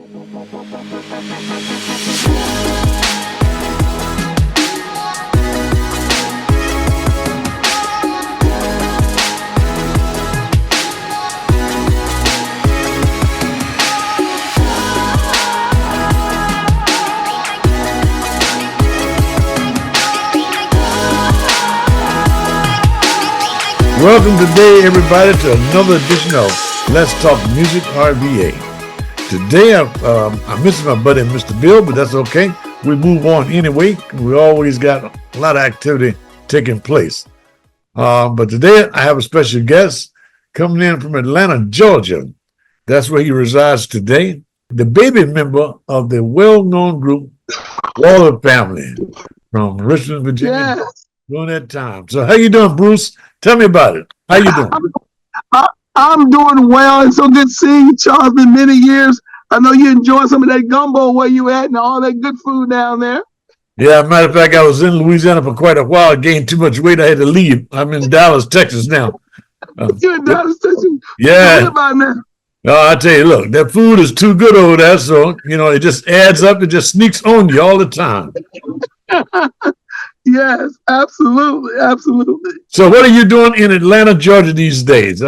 Welcome today, everybody, to another edition of Let's Talk Music RVA. Today, I'm missing my buddy, Mr. Bill, but that's okay. We move on anyway. We always got a lot of activity taking place. But today, I have a special guest coming in from Atlanta, Georgia. That's where he resides today. The baby member of the well-known group Waller Family from Richmond, Virginia. Yes. During that time. So how you doing, Bruce? Tell me about it. How you doing? I'm doing well. It's so good seeing you, Charles. It's been many years. I know you enjoy some of that gumbo where you at and all that good food down there. Yeah, matter of fact, I was in Louisiana for quite a while. I gained too much weight. I had to leave. I'm in Dallas, Texas now. You're in Dallas, Texas? Yeah. What about now? Oh, I tell you, look, that food is too good over there. So, it just adds up. It just sneaks on you all the time. Yes, absolutely, absolutely. So what are you doing in Atlanta, Georgia these days?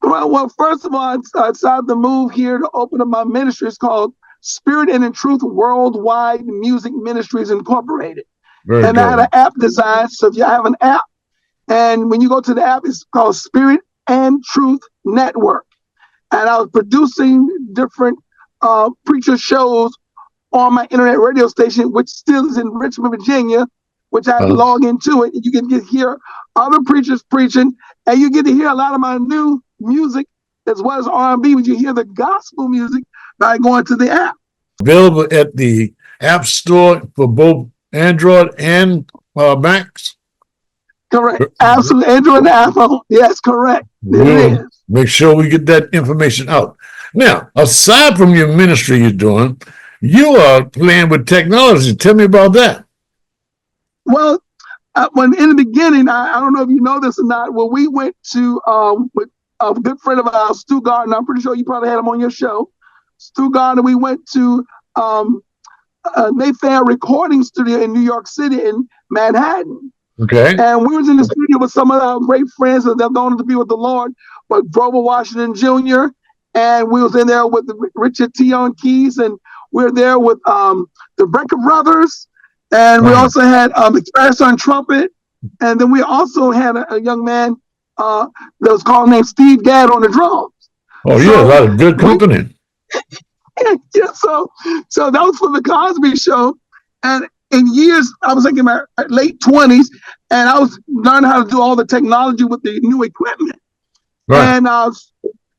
Well, first of all, I decided to move here to open up my ministry. It's called Spirit and in Truth Worldwide Music Ministries Incorporated. Very and good. I had an app designed. So if you have an app, and when you go to the app, it's called Spirit and Truth Network. And I was producing different preacher shows on my internet radio station, which still is in Richmond, Virginia, which I log into it. And you can hear other preachers preaching, and you get to hear a lot of my new music as well as R&B, but you hear the gospel music by going to the app. Available at the App Store for both Android and Macs? Correct. Absolutely. Android and Apple. Yes, correct. It is. Make sure we get that information out. Now, aside from your ministry you're doing, you are playing with technology. Tell me about that. Well, when in the beginning, I don't know if you know this or not, when we went to with a good friend of ours, Stu Gardner, I'm pretty sure you probably had him on your show. Stu Gardner, we went to Mayfair Recording Studio in New York City in Manhattan. Okay. And we was in the studio with some of our great friends that have gone to be with the Lord, but Grover Washington Jr., and we was in there with Richard T. on keys, and we're there with the Brecker Brothers, and we also had Express on trumpet, and then we also had a young man that was named Steve Gadd on the drums. Oh, yeah, a lot of good company. Yeah, so that was for the Cosby Show, and in years, I was like in my late 20s, and I was learning how to do all the technology with the new equipment. Right. And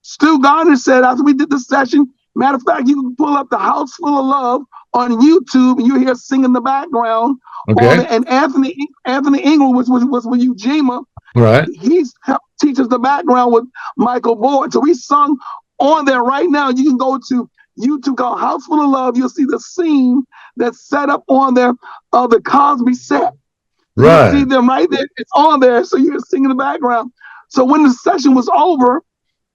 Stu Gardner said after we did the session, matter of fact, you can pull up the House Full of Love on YouTube, and you hear us sing in the background. Okay. And Anthony Engel, which was with Ujima, right? He's helped teach us the background with Michael Boyd. So we sung on there right now. You can go to YouTube called House Full of Love. You'll see the scene that's set up on there of the Cosby set. Right. You see them right there. It's on there, so you can sing in the background. So when the session was over,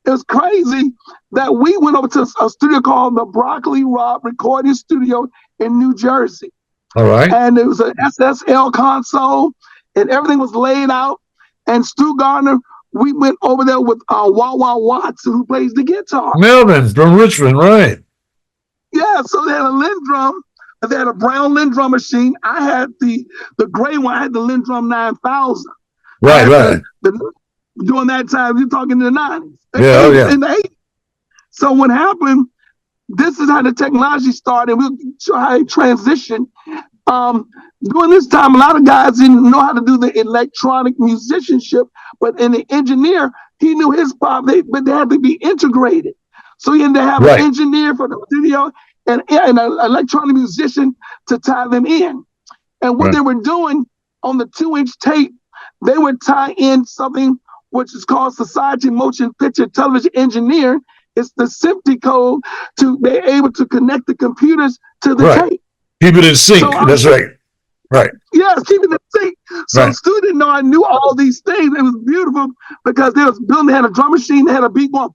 it was crazy that we went over to a studio called the Broccoli Rob Recording Studio in New Jersey. All right. And it was an SSL console, and everything was laid out. And Stu Gardner, we went over there with Wawa Watson, who plays the guitar. Melvin from Richmond, right? Yeah, so they had a Lindrum. They had a brown Lindrum machine. I had the gray one. I had the Lindrum 9000. Right. During that time, you're talking in the 90s. Yeah. In the 80s. So what happened, this is how the technology started. We'll show how it transitioned. During this time, a lot of guys didn't know how to do the electronic musicianship, but in the engineer, he knew his part, but they had to be integrated. So he had to have an engineer for the studio and an electronic musician to tie them in. And what they were doing on the 2-inch tape, they would tie in something which is called Society Motion Picture Television Engineering. It's the SMPTE code to be able to connect the computers to the tape. Keep it in sync. That's right. Right. Yes, keeping it sync. So Right. Stu didn't know I knew all these things. It was beautiful because they was building, they had a drum machine, they had a beat going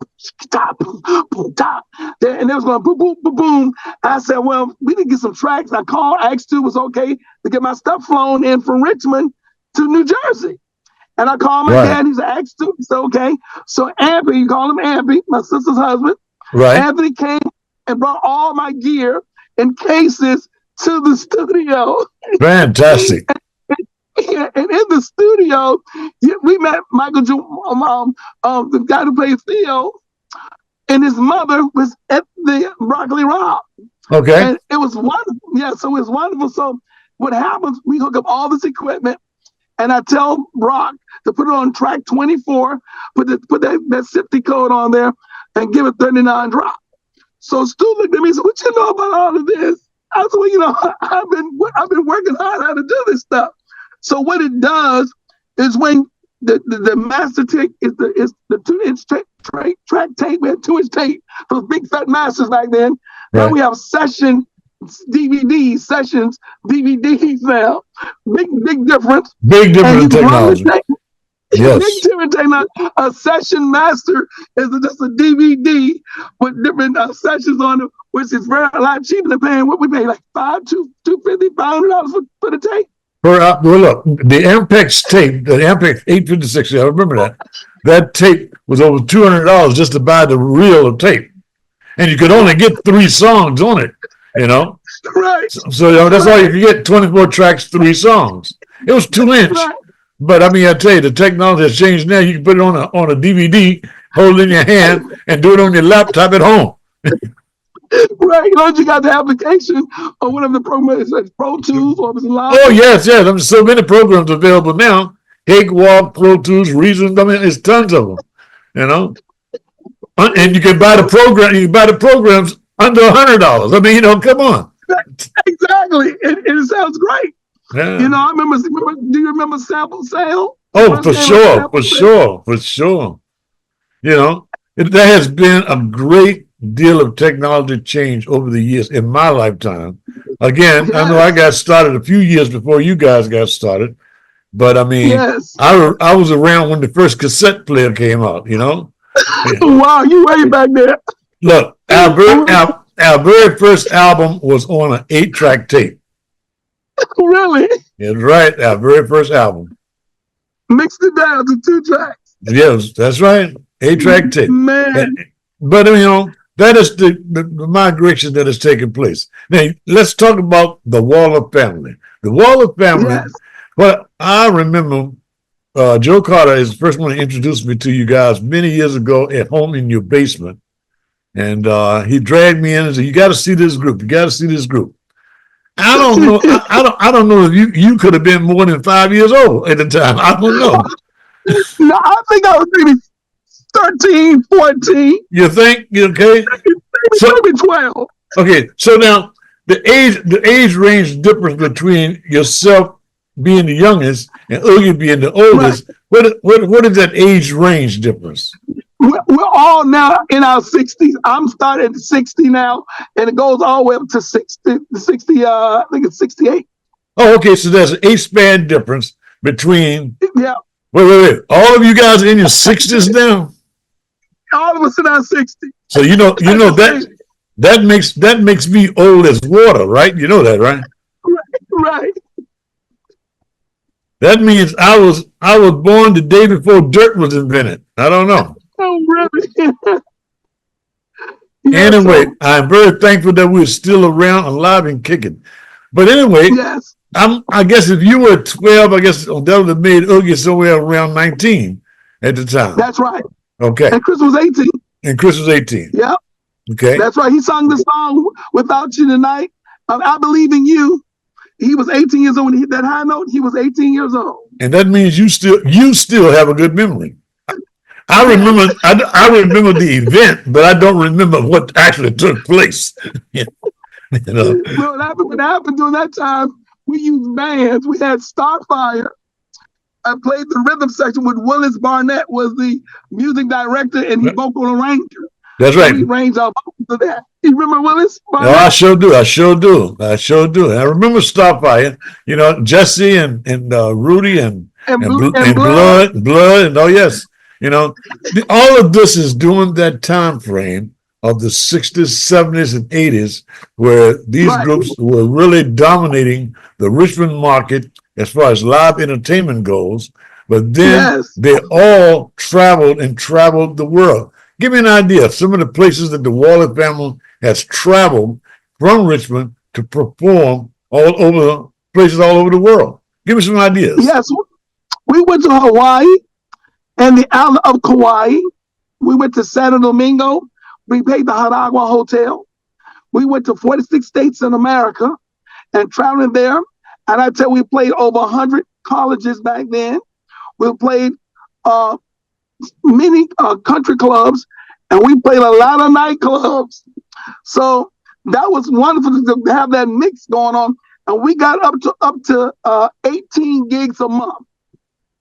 top, boom, boom, top. And they was going boom, boom, boom, boom. I said, well, we did get some tracks. I called, asked Stu was okay to get my stuff flown in from Richmond to New Jersey. And I called my dad, he's asked Stu, he said, okay. So Anthony, you call him Anthony, my sister's husband. Right. Anthony came and brought all my gear in cases to the studio. Fantastic. And in the studio, we met Michael, the guy who played Theo, and his mother was at the Broccoli Rob. Okay. And it was wonderful. Yeah, so it was wonderful. So what happens, we hook up all this equipment, and I tell Brock to put it on track 24, put that 50 code on there, and give it 39 drop. So Stu looked at me and said, what you know about all of this? I said, well, I've been working hard how to do this stuff. So what it does is when the master tape is the 2-inch track tape, we had 2-inch tape, those big fat masters back then. Now we have sessions DVDs now. Big difference. Big difference in technology. Yes. Big difference in a session master is just a DVD with different sessions on it, which is a lot cheaper than paying what we pay, like $500 for the tape. Well, look, the Ampex tape, the Ampex 856, I remember that. That tape was over $200 just to buy the reel of tape, and you could only get 3 songs on it. Right. So that's all you could get: 24 tracks, 3 songs. It was 2-inch. Right. But I mean, I tell you, the technology has changed now. You can put it on a DVD, hold it in your hand, and do it on your laptop at home. Right, you got the application or whatever the program is, like Pro Tools or it's live. Oh yes. There's so many programs available now. Cakewalk, Pro Tools, Reason. I mean, there's tons of them. And you can buy the program. You can buy the programs under $100. I mean, come on. Exactly, it sounds great. Yeah. I remember. Do you remember Sample Sale? Oh, for sure. There has been a great deal of technology change over the years in my lifetime. Again, yes. I know I got started a few years before you guys got started, but I mean, yes. I was around when the first cassette player came out. Wow, you way back there. Look, our very first album was on an 8-track tape. Really? That's right. Our very first album. Mixed it down to 2 tracks. Yes, that's right. 8-track tape. Man. But that is the migration that has taken place. Now let's talk about the Waller family. The Waller family. Yes. Well, I remember Joe Carter is the first one to introduce me to you guys many years ago at home in your basement, and he dragged me in and said, "You got to see this group. You got to see this group." I don't know. I don't know if you could have been more than 5 years old at the time. I don't know. No, I think I was maybe 13, 14. You think? Okay. Maybe 12. Okay. So now the age range difference between yourself being the youngest and Oogie being the oldest. Right. What is that age range difference? We're all now in our 60s. I'm starting at 60 now, and it goes all the way up to 60. I think it's 68. Oh, okay. So there's an age-span difference between. Yeah. Wait. All of you guys are in your 60s now. All of us in our 60s. So that makes me old as water, right? You know that, right? Right. That means I was born the day before dirt was invented. I don't know. Oh, really? Anyway, I'm very thankful that we're still around, alive and kicking. But anyway, yes. I guess if you were 12, I guess that would have made Oogie somewhere around 19 at the time. That's right. Okay. And Chris was 18. Yep. Okay. That's right. He sung the song "Without You Tonight." I Believe in You. He was 18 years old when he hit that high note. He was 18 years old. And that means you still have a good memory. I remember the event, but I don't remember what actually took place. Well, what happened during that time, we used bands. We had Starfire. I played the rhythm section with Willis Barnett was the music director and he vocal arranger. That's So right. we range our vocals to that. You remember Willis? No, I sure do. I sure do. I sure do. I remember Starfire. You know, Jesse and Rudy and Blood. Blood, and oh yes, you know, all of this is during that time frame of the 60s, 70s, and 80s, where these Right. groups were really dominating the Richmond market as far as live entertainment goes. But then Yes. they all traveled the world. Give me an idea of some of the places that the Waller family has traveled from Richmond to perform places all over the world. Give me some ideas. Yes. We went to Hawaii and the island of Kauai. We went to Santo Domingo. We paid the Haragua Hotel. We went to 46 states in America and traveling there. And I tell you, we played over 100 colleges back then. We played many country clubs, and we played a lot of nightclubs. So that was wonderful to have that mix going on. And we got up to 18 gigs a month.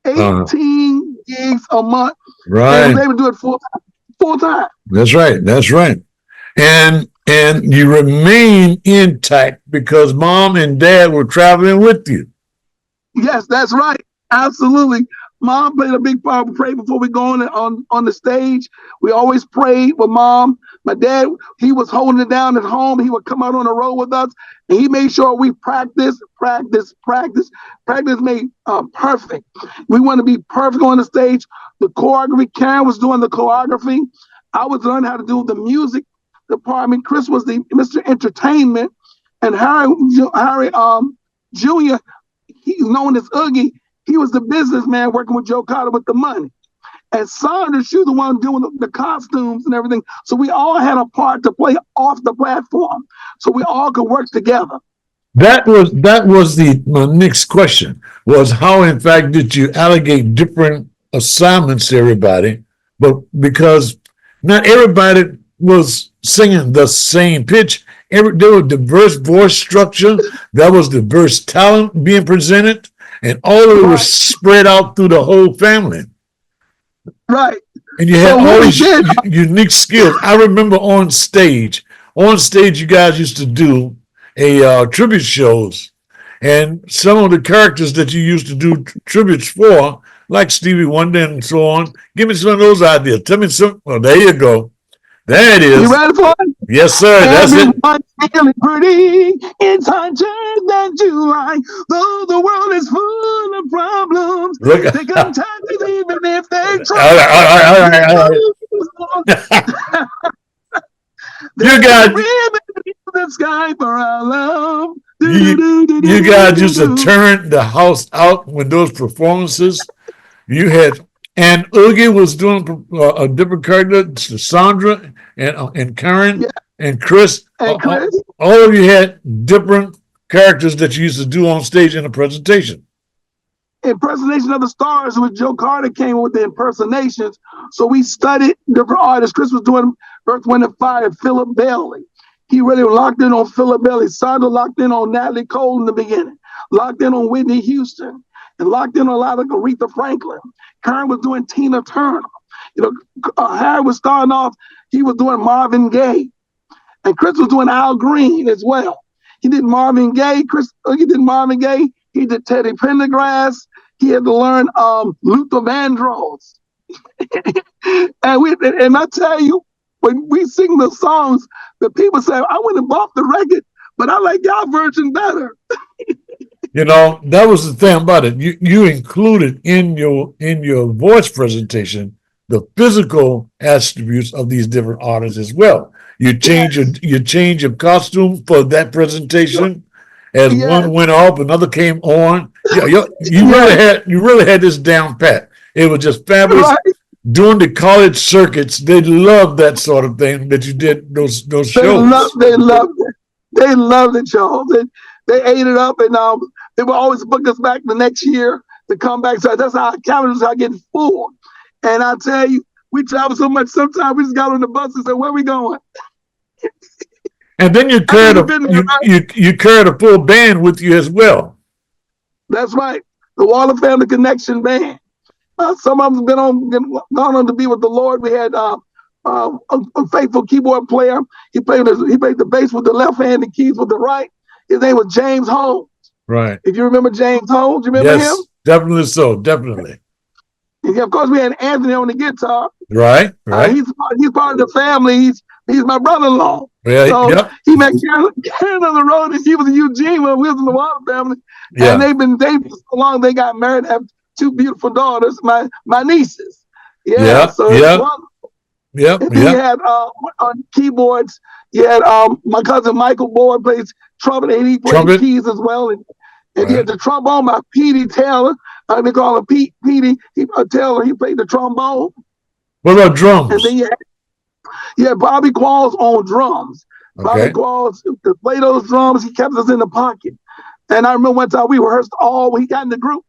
18 gigs a month. Right. And they would do it full time. That's right. That's right. And you remain intact because mom and dad were traveling with you. Yes, that's right. Absolutely. Mom played a big part. We prayed before we go on the stage. We always prayed with mom. My dad, he was holding it down at home. He would come out on the road with us, and he made sure we practice. Practice made perfect. We want to be perfect on the stage. The choreography, Karen was doing the choreography. I was learning how to do the music department. Chris was the Mr. Entertainment, and Harry Jr., he's known as Oogie. He was the businessman working with Joe Carter with the money. And Sandra, she was the one doing the costumes and everything. So we all had a part to play off the platform. So we all could work together. That was my next question, was how in fact did you allocate different assignments to everybody? But because not everybody was singing the same pitch. There was diverse voice structure. There was diverse talent being presented. And all of it was spread out through the whole family. Right. And you had all these unique skills. I remember on stage, you guys used to do a tribute shows. And some of the characters that you used to do tributes for, like Stevie Wonder and so on, give me some of those ideas. Tell me some. Well, there you go. There it is. You ready for it? Yes, sir. That's it. Really pretty. It's hard that you like. Though the world is full of problems, they come touch even if they try. You guys, the sky for our love. You guys used to turn the house out when those performances. You had. And Oogie was doing a different character, Sandra and Karen and Chris. All of you had different characters that you used to do on stage in a presentation. Impersonation of the Stars, with Joe Carter came with the impersonations. So we studied different artists. Chris was doing Earth, Wind, and Fire, Philip Bailey. He really locked in on Philip Bailey. Sandra locked in on Natalie Cole in the beginning, locked in on Whitney Houston, and locked in on a lot of Aretha Franklin. Karen was doing Tina Turner. Harry was starting off, he was doing Marvin Gaye. And Chris was doing Al Green as well. He did Marvin Gaye. He did Marvin Gaye. He did Teddy Pendergrass. He had to learn Luther Vandross. and I tell you, when we sing the songs, the people say, I went and bought the record, but I like y'all version better. That was the thing about it. You included in your voice presentation the physical attributes of these different artists as well. You change your costume for that presentation. As one went off, another came on. You really had this down pat. It was just fabulous. Right. During the college circuits, they loved that sort of thing that you did those shows. They loved it. They loved it, y'all. They ate it up, and they would always book us back the next year to come back. So that's how our calendars are getting full. And I tell you, we travel so much. Sometimes we just got on the bus and said, "Where are we going?" And then you carried a full band with you as well. That's right, the Waller Family Connection Band. Some of them gone on to be with the Lord. We had a faithful keyboard player. He played the bass with the left hand and keys with the right. His name was James Holmes. Right. If you remember James Holmes, you remember him? Definitely so. Definitely. And of course, we had Anthony on the guitar. Right. He's part of the family. He's my brother-in-law. Yeah, so he met Karen on the road, and he was in Eugene when we was in the Water family. Yeah. And they've been dating so long. They got married, have two beautiful daughters, my nieces. Yeah. So it's wonderful. Yep. And he had on keyboards. He had my cousin Michael Boyd plays trumpet, and he played keys as well. And he had the trombone by Petey Taylor. They call him Petey Taylor. He played the trombone. What about drums? And then you had Bobby Qualls on drums. Bobby Qualls to play those drums. He kept us in the pocket. And I remember one time we rehearsed when he got in the group.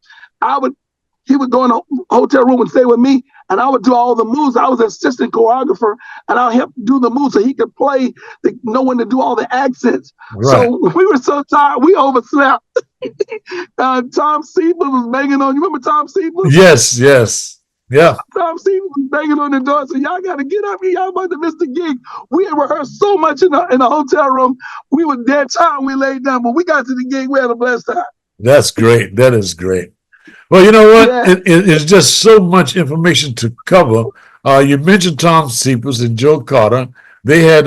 He would go in a hotel room and stay with me, and I would do all the moves. I was an assistant choreographer, and I helped do the moves so he could know when to do all the accents. Right. So we were so tired, we overslept. Tom Siebel was banging on. You remember Tom Siebel? Yes. Yeah. Tom Siebel was banging on the door. So y'all got to get up here. Y'all about to miss the gig. We had rehearsed so much in the hotel room. We were dead tired. We laid down, but we got to the gig. We had a blessed time. That's great. That is great. Well, you know what? Yeah. It's just so much information to cover. You mentioned Tom Siebel and Joe Carter. They had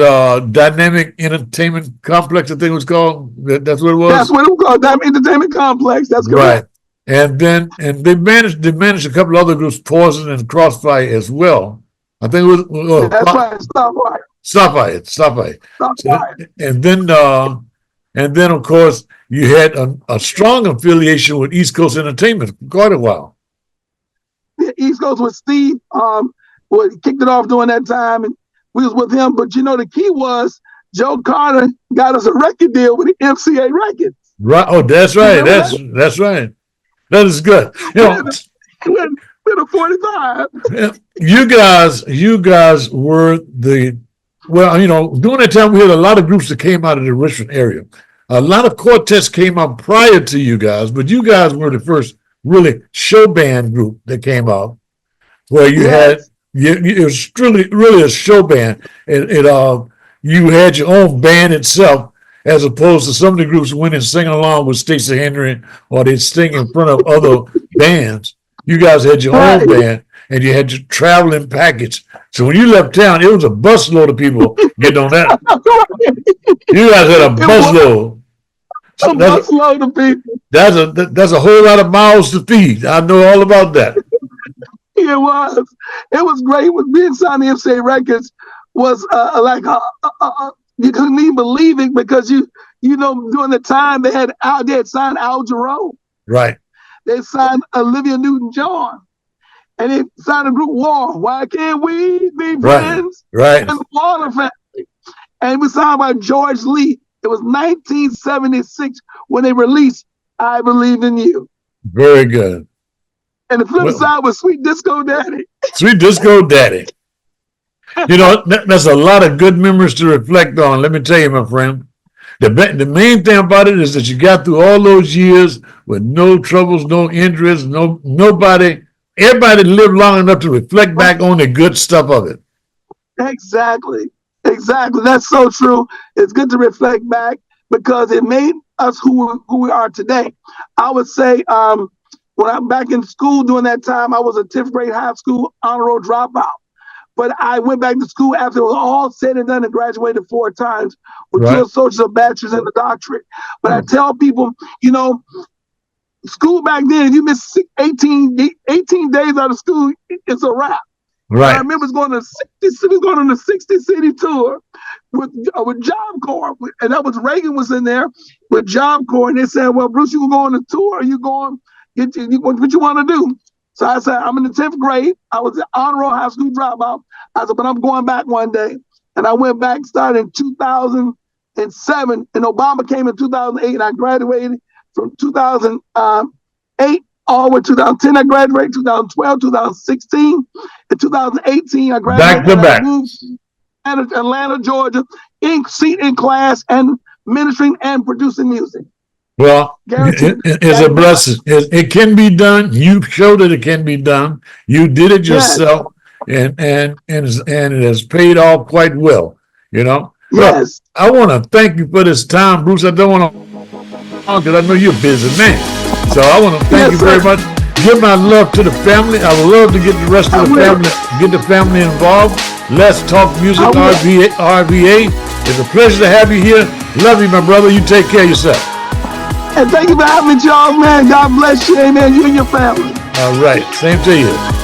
Dynamic Entertainment Complex, I think it was called. That's what it was? That's what it was called, Dynamic Entertainment Complex. That's correct. Right. And they managed a couple of other groups, Poison and Crossfire as well. I think it was that's right, Starfire. And then of course you had a strong affiliation with East Coast Entertainment for quite a while. Yeah, East Coast with Steve. Kicked it off during that time, and we was with him. But the key was Joe Carter got us a record deal with the MCA Records. Right. Oh, that's right. That's right. That is good. We're 45. You guys were during that time we had a lot of groups that came out of the Richmond area. A lot of quartets came out prior to you guys, but you guys were the first really show band group that came out, where you had it was really a show band. You had your own band itself, as opposed to some of the groups went and sing along with Stacey Henry, or they'd sing in front of other bands. You guys had your own band, and you had your traveling package. So when you left town, it was a busload of people getting on that. You guys had a busload. A busload of people. That's a whole lot of mouths to feed. I know all about that. It was great. With being signed to MCA Records was you couldn't even believe it, because during the time they had signed Al Jarreau. Right. They signed Olivia Newton-John, and they signed a group War. Why can't we be friends? Right. And the Water family. And it was signed by George Lee. It was 1976 when they released I Believe in You. Very good. And the flip side was Sweet Disco Daddy. Sweet Disco Daddy. That's a lot of good memories to reflect on. Let me tell you, my friend. The main thing about it is that you got through all those years with no troubles, no injuries, nobody. Everybody lived long enough to reflect back on the good stuff of it. Exactly. That's so true. It's good to reflect back, because it made us who we are today. I would say when I'm back in school during that time, I was a 10th grade high school honor roll dropout. But I went back to school after it was all said and done and graduated 4 times with 2 associates, a bachelor's, and a doctorate. But I tell people, school back then, if you miss 18 days out of school, it's a wrap. Right. I remember going on a 60 city tour with Job Corps, and that was Reagan was in there with Job Corps, and they said, "Well, Bruce, you can go on a tour. Or you going? What you want to do?" So I said, I'm in the 10th grade. I was an honor roll high school dropout. I said, but I'm going back one day. And I went back, started in 2007, and Obama came in 2008, and I graduated from 2008 all the way to 2010. I graduated 2012, 2016. In 2018, I graduated. Back to back. I moved to Atlanta, Georgia, seat in class and ministering and producing music. Well, it's a blessing. It can be done. You showed that it can be done. You did it yourself. and it has paid off quite well. You know. Yes. Look, I want to thank you for this time, Bruce. I don't want to, because I know you're a busy man. So I want to thank you very much. Give my love to the family. I would love to get the rest of the family, get the family involved. Let's talk music, RVA. It's a pleasure to have you here. Love you, my brother. You take care of yourself. And thank you for having me, Charles, man. God bless you. Amen. You and your family. All right. Same to you.